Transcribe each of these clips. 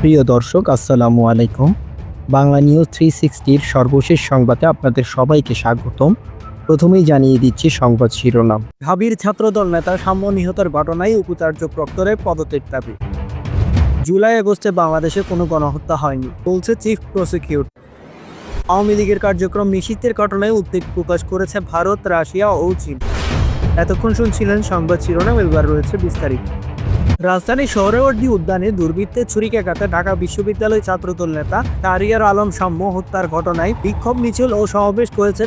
প্রিয় দর্শক, আসসালামু আলাইকুম। বাংলা নিউজ 360-র সর্বশেষ সংবাদে আপনাদের সবাইকে স্বাগতম। প্রথমেই জানিয়ে দিচ্ছি সংবাদ শিরোনাম। ঢাবির ছাত্রদল নেতা সাম্য নিহতের ঘটনায় উপাচার্য প্রক্টরের পদত্যাগ দাবি। জুলাই-আগস্টে বাংলাদেশে কোনো গণহত্যা হয়নি, বলছে চিফ প্রসিকিউটর। আওয়ামী লীগের কার্যক্রম নিষিদ্ধের ঘটনায় উদ্বেগ প্রকাশ করেছে ভারত, রাশিয়া ও চীন। এতক্ষণ শুনছিলেন সংবাদ শিরোনাম, এবার রয়েছে বিস্তারিত। রাজধানীর সোহরাওয়ার্দী উদ্যানে দুর্বৃত্তের ছুরিকাঘাতে ঢাকা বিশ্ববিদ্যালয় ছাত্রদল নেতা শাহরিয়ার আলম সাম্য হত্যার ঘটনায় বিক্ষোভ মিছিল ও সমাবেশ করেছে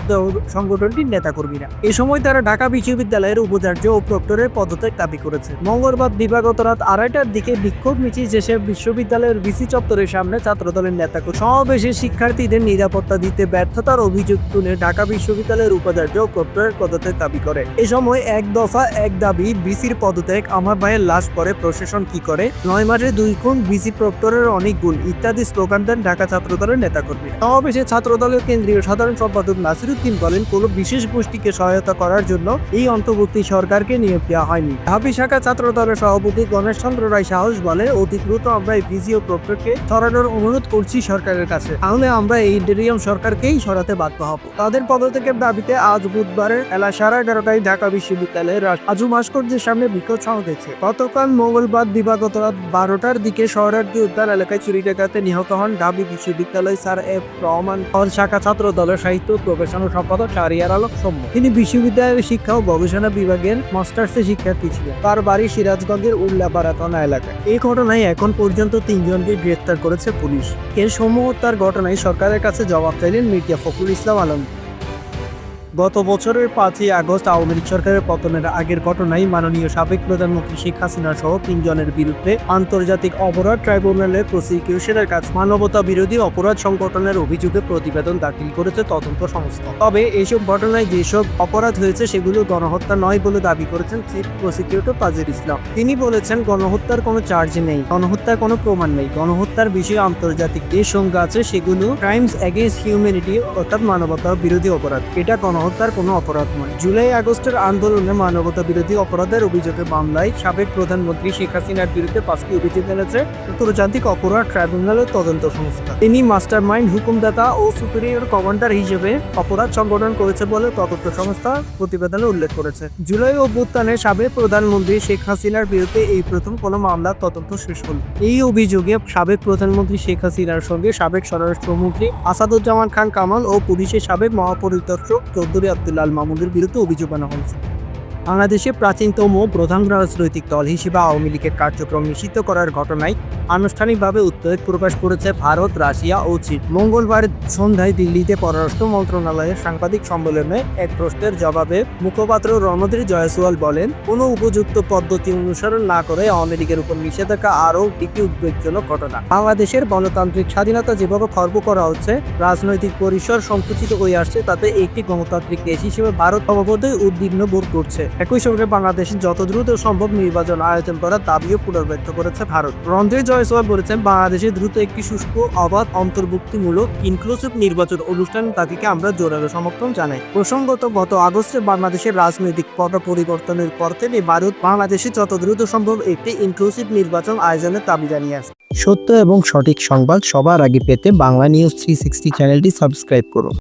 সংগঠনটির নেতাকর্মীরা। এ সময় তারা ঢাকা বিশ্ববিদ্যালয়ের উপাচার্য ও প্রক্টরের পদত্যাগ দাবি করেছে। মঙ্গলবার দিবাগত রাত 2:30টার দিকে বিক্ষোভ মিছিল শেষে বিশ্ববিদ্যালয়ের ভিসি চত্বরের সামনে ছাত্রদলের নেতাকর্মী সমাবেশে শিক্ষার্থীদের নিরাপত্তা দিতে ব্যর্থতার অভিযোগ তুলে ঢাকা বিশ্ববিদ্যালয়ের উপাচার্য ও প্রক্টরের পদত্যাগ দাবি করে। এ সময় এক দফা এক দাবি, ভিসির পদত্যাগ, আমার ভাইয়ের লাশ পরে প্রশাসন কি করে, 9 মাসে 2 খুন, ভিসি প্রক্টরের অনেক গুণ ইত্যাদি স্লোগান দেন ঢাকা ছাত্রদলের নেতাকর্মী। সমাবেশে ছাত্রদলের কেন্দ্রীয় সাধারণ সম্পাদক নাসিরউদ্দিন বলেন, কোনো বিশেষ গোষ্ঠীকে সহায়তা করার জন্য এই অন্তর্বর্তী সরকারকে নিয়োগ দেওয়া হয়নি। ঢাবি শাখা ছাত্রদলের সভাপতি গণেশ চন্দ্র রায় সাহস বলে, অতি দ্রুত আমরা এই ভিসি ও প্রক্টরকে সরানোর অনুরোধ করছি সরকারের কাছে, তাহলে আমরা এই ইন্টেরিয়াম সরকারকেই সরাতে বাধ্য হব। তাদের পদত্যাগের দাবিতে আজ বুধবারের বেলা 11:30টায় ঢাকা বিশ্ববিদ্যালয়ের আজু ভাস্কর্যের সামনে বিক্ষোভ সমাবেশ। গতকাল মঙ্গলবার দিবাগত রাত 12টার দিকে সোহরাওয়ার্দী উদ্যান এলাকায় ছুরিকাঘাতে নিহত হন ঢাবি বিশ্ববিদ্যালয় স্যার এফ রহমান শাখা ছাত্র দলের সাহিত্য প্রকাশনা সম্পাদক শাহরিয়ার আলম সাম্য। তিনি বিশ্ববিদ্যালয়ের শিক্ষা ও গবেষণা বিভাগের মাস্টার্সের শিক্ষার্থী ছিলেন। তার বাড়ি সিরাজগঞ্জের উল্লাপাড়া থানা এলাকায়। এই ঘটনায় এখন পর্যন্ত 3 জনকে গ্রেফতার করেছে পুলিশ। এর সৌম্য হত্যার ঘটনায় সরকারের কাছে জবাব চাইলেন মির্জা ফখরুল ইসলাম আলম। গত বছরের 5ই আগস্ট আওয়ামী লীগ সরকারের পতনের আগের ঘটনায় মাননীয় সাবেক প্রধানমন্ত্রী শেখ হাসিনা সহ 3 জনের বিরুদ্ধে আন্তর্জাতিক অপরাধ ট্রাইব্যুনালের প্রসিকিউশনের কাছে মানবতা বিরোধী অপরাধ সংগঠনের অভিযোগে প্রতিবেদন দাখিল করেছে তদন্ত সংস্থা। তবে এইসব ঘটনায় যেসব অপরাধ হয়েছে সেগুলো গণহত্যা নয় বলে দাবি করেছেন চিফ প্রসিকিউটর তাজির ইসলাম। তিনি বলেছেন, গণহত্যার কোনো চার্জ নেই, গণহত্যার কোনো প্রমাণ নেই। গণহত্যার বিষয়ে আন্তর্জাতিক যে সংজ্ঞা আছে সেগুলো ক্রাইমস এগেইনস্ট হিউম্যানিটি অর্থাৎ মানবতা বিরোধী অপরাধ। এটা গণহত্যার কোনো অপরাধ নয়। জুলাই-আগস্টের আন্দোলনে মানবতা বিরোধী অপরাধের অভিযোগে মামলায় সাবেক প্রধানমন্ত্রী শেখ হাসিনার বিরুদ্ধে 5টি অভিযোগ এনেছে আন্তর্জাতিক অপরাধ ট্রাইব্যুনালের তদন্ত সংস্থা। তিনি মাস্টারমাইন্ড, হুকুমদাতা ও সুপিরিয়র কমান্ডার হিসেবে অপরাধ সংগঠন করেছে বলে তদন্ত সংস্থা প্রতিবেদনে উল্লেখ করেছে। জুলাই অভ্যুত্থানে সাবেক প্রধানমন্ত্রী শেখ হাসিনার বিরুদ্ধে এই প্রথম কোনো মামলার তদন্ত শেষ হল। এই অভিযোগে সাবেক প্রধানমন্ত্রী শেখ হাসিনার সঙ্গে সাবেক স্বরাষ্ট্রমন্ত্রী আসাদুজ্জামান খান কামাল ও পুলিশের সাবেক মহাপরিদর্শক চৌধুরী আব্দুল আল মামুনের বিরুদ্ধে অভিযোগ আনা হয়েছে। বাংলাদেশে প্রাচীনতম প্রধান রাজনৈতিক দল হিসেবে আওয়ামী লীগের কার্যক্রম নিষিদ্ধ করার ঘটনায় আনুষ্ঠানিকভাবে উদ্বেগ প্রকাশ করেছে ভারত, রাশিয়া ও চীন। মঙ্গলবার সন্ধ্যায় দিল্লিতে পররাষ্ট্র মন্ত্রণালয়ের সাংবাদিক সম্মেলনে এক প্রশ্নের জবাবে মুখপাত্র রণধীর জয়সওয়াল বলেন, কোনো উপযুক্ত পদ্ধতি অনুসরণ না করে আওয়ামী লীগের উপর নিষেধাজ্ঞা আরও একটি উদ্বেগজনক ঘটনা। বাংলাদেশের গণতান্ত্রিক স্বাধীনতা যেভাবে খর্ব করা হচ্ছে, রাজনৈতিক পরিসর সংকুচিত হয়ে আসছে, তাতে একটি গণতান্ত্রিক দেশ হিসেবে ভারত স্বভাবতই উদ্বিগ্ন বোধ করছে। একই সঙ্গে বাংলাদেশে যত দ্রুত সম্ভব নির্বাচন আয়োজন করার দাবিও পুনর্ব্যক্ত করেছে ভারত। রণধীর জয়সওয়াল বলেছেন, বাংলাদেশে দ্রুত একটি সুষ্ঠ, অবাধ, অন্তর্ভুক্তিমূলক ইনক্লুসিভ নির্বাচন অনুষ্ঠান দাবিকে আমরা জোরালো সমর্থন জানাই। প্রসঙ্গত, গত আগস্টে বাংলাদেশের রাজনৈতিক পট পরিবর্তনের পর থেকে ভারত বাংলাদেশে যত দ্রুত সম্ভব একটি ইনক্লুসিভ নির্বাচন আয়োজনের দাবি জানিয়ে আসে। সত্য এবং সঠিক সংবাদ সবার আগে পেতে বাংলা নিউজ 360 চ্যানেলটি সাবস্ক্রাইব করুন।